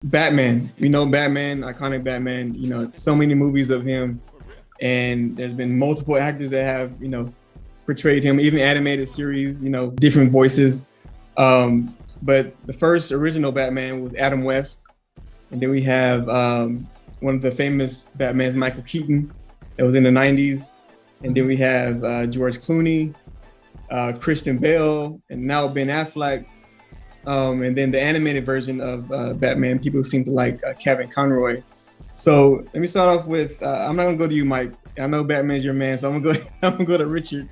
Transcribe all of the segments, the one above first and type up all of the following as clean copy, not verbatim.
Batman. We know Batman, iconic Batman. It's so many movies of him, and there's been multiple actors that have portrayed him, even animated series. Different voices. But the first original Batman was Adam West, and then we have one of the famous Batmans, Michael Keaton, that was in the '90s, and then we have George Clooney, Christian Bale, and now Ben Affleck. And then the animated version of Batman, people seem to like Kevin Conroy. So let me start off with, I'm not gonna go to you, Mike. I know Batman's your man, so I'm gonna go to Richard.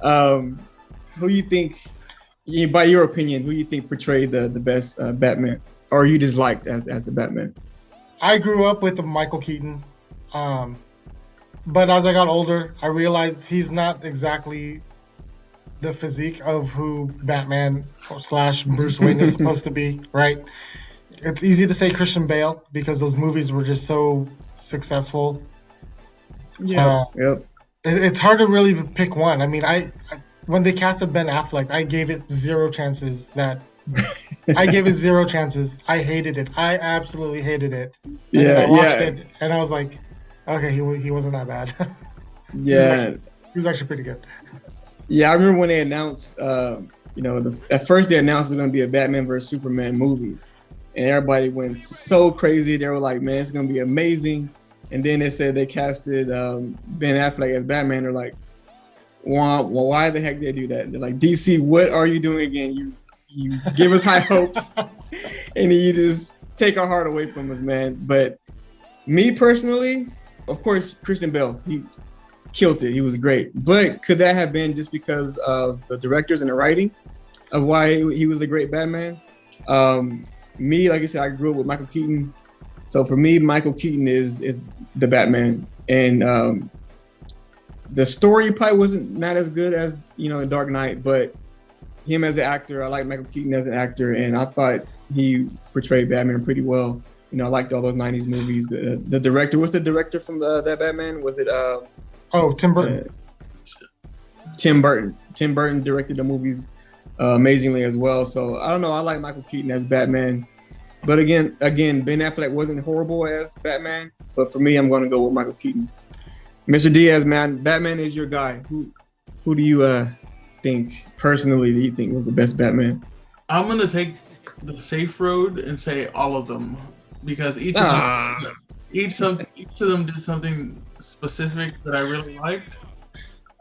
Who you think, by your opinion, who you think portrayed the best Batman, or you disliked as the Batman? I grew up with Michael Keaton, but as I got older, I realized he's not exactly the physique of who Batman / Bruce Wayne is supposed to be, right? It's easy to say Christian Bale because those movies were just so successful. Yeah. Yep. It's hard to really pick one. I mean, I when they casted Ben Affleck, I gave it zero chances. I gave it zero chances. I hated it. I absolutely hated it. And then I watched it, and I was like, okay, he wasn't that bad. Yeah. He was actually pretty good. Yeah, I remember when they announced, at first they announced it was going to be a Batman versus Superman movie. And everybody went so crazy. They were like, man, it's going to be amazing. And then they said they casted Ben Affleck as Batman. They're like, why the heck did they do that? They're like, DC, what are you doing again? You give us high hopes and you just take our heart away from us, man. But me personally, of course, Christian Bale, he killed it. He was great. But could that have been just because of the directors and the writing of why he was a great Batman? Me, like I said, I grew up with Michael Keaton. So for me, Michael Keaton is the Batman. And the story probably wasn't not as good as, The Dark Knight, but him as an actor, I like Michael Keaton as an actor, and I thought he portrayed Batman pretty well. I liked all those 90s movies. The director, what's the director from that Batman? Was it Tim Burton. Tim Burton. Tim Burton directed the movies amazingly as well. So I don't know. I like Michael Keaton as Batman, but again, Ben Affleck wasn't horrible as Batman. But for me, I'm going to go with Michael Keaton. Mr. Diaz, man, Batman is your guy. Who do you think personally? Do you think was the best Batman? I'm going to take the safe road and say all of them because each of them did something specific that I really liked.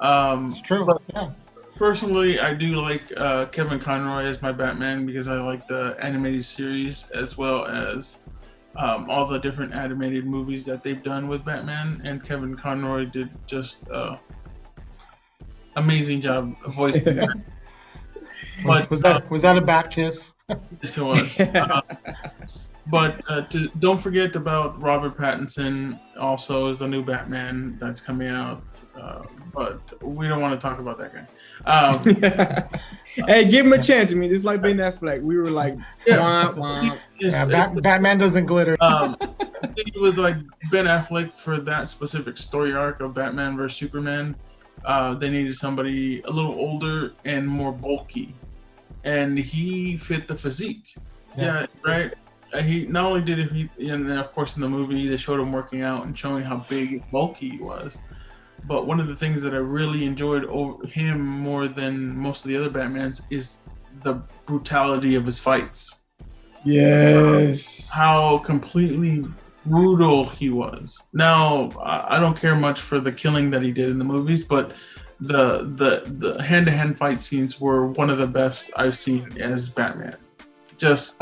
It's true. Yeah. Personally, I do like Kevin Conroy as my Batman because I like the animated series as well as all the different animated movies that they've done with Batman. And Kevin Conroy did just amazing job of voicing that. But was that a bat kiss? Yes, it was. But don't forget about Robert Pattinson also is the new Batman that's coming out. But we don't want to talk about that guy. Hey, give him a chance. I mean, it's like Ben Affleck. We were like, wah, wah. Batman doesn't glitter. I think it was like Ben Affleck for that specific story arc of Batman versus Superman. They needed somebody a little older and more bulky. And he fit the physique. Yeah, right? He not only did it, and of course in the movie they showed him working out and showing how big and bulky he was. But one of the things that I really enjoyed over him more than most of the other Batmans is the brutality of his fights. Yes. How completely brutal he was. Now, I don't care much for the killing that he did in the movies, but the hand-to-hand fight scenes were one of the best I've seen as Batman. Just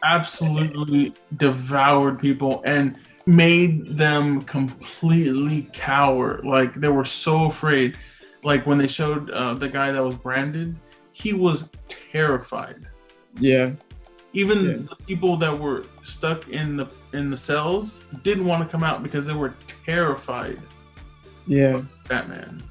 absolutely devoured people and made them completely cower. Like they were so afraid. Like when they showed the guy that was branded, he was terrified. Yeah. Even the people that were stuck in the cells didn't want to come out because they were terrified. Yeah. Of Batman.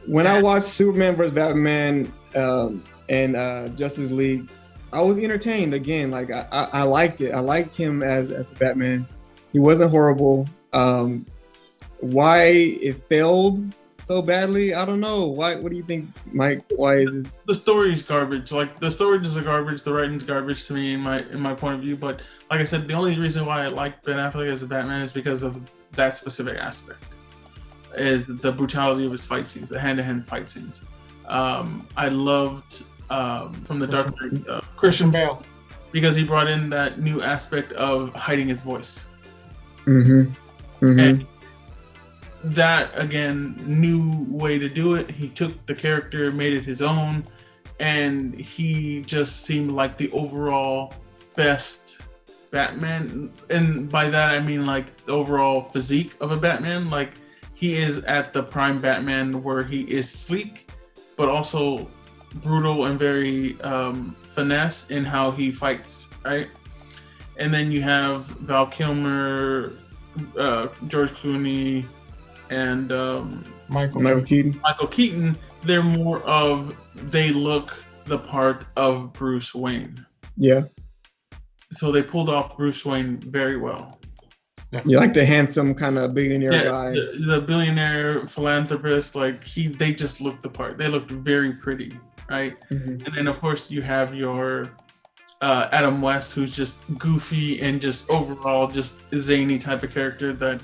When I watched Superman vs. Batman and Justice League, I was entertained again. Like I liked it. I liked him as Batman. He wasn't horrible. Why it failed so badly. I don't know. Why? What do you think, Mike? Why is this? The story's garbage. Like the story is garbage. The writing's garbage to me in my point of view. But like I said, the only reason why I like Ben Affleck as a Batman is because of that specific aspect. Is the brutality of his fight scenes, the hand-to-hand fight scenes. I loved from the Dark Knight Christian Bale, because he brought in that new aspect of hiding his voice. Mm-hmm. Mm-hmm. And that, again, new way to do it. He took the character, made it his own, and he just seemed like the overall best Batman. And by that, I mean like the overall physique of a Batman. Like he is at the prime Batman where he is sleek, but also brutal and very finesse in how he fights, right? And then you have Val Kilmer, George Clooney, and Michael Keaton. Michael Keaton. They're more of, they look the part of Bruce Wayne. Yeah. So they pulled off Bruce Wayne very well. You like the handsome kind of billionaire guy. The billionaire philanthropist, like they just looked the part. They looked very pretty, right? Mm-hmm. And then of course you have your Adam West, who's just goofy and just overall just zany type of character that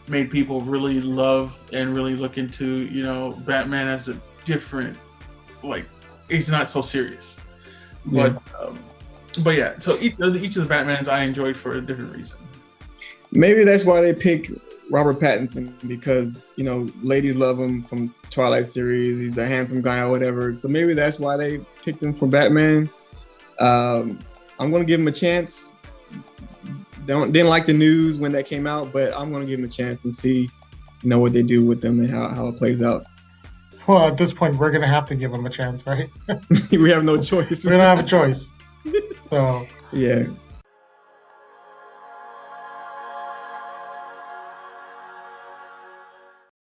made people really love and really look into, you know, Batman as a different, like he's not so serious. Yeah. But yeah, so each of the Batmans I enjoyed for a different reason. Maybe that's why they pick Robert Pattinson, because, you know, ladies love him from Twilight series. He's a handsome guy or whatever. So maybe that's why they picked him for Batman. I'm going to give him a chance. Didn't like the news when that came out, but I'm going to give him a chance and see, you know, what they do with them and how it plays out. Well, at this point, we're going to have to give him a chance, right? We have no choice. We don't have a choice. So yeah.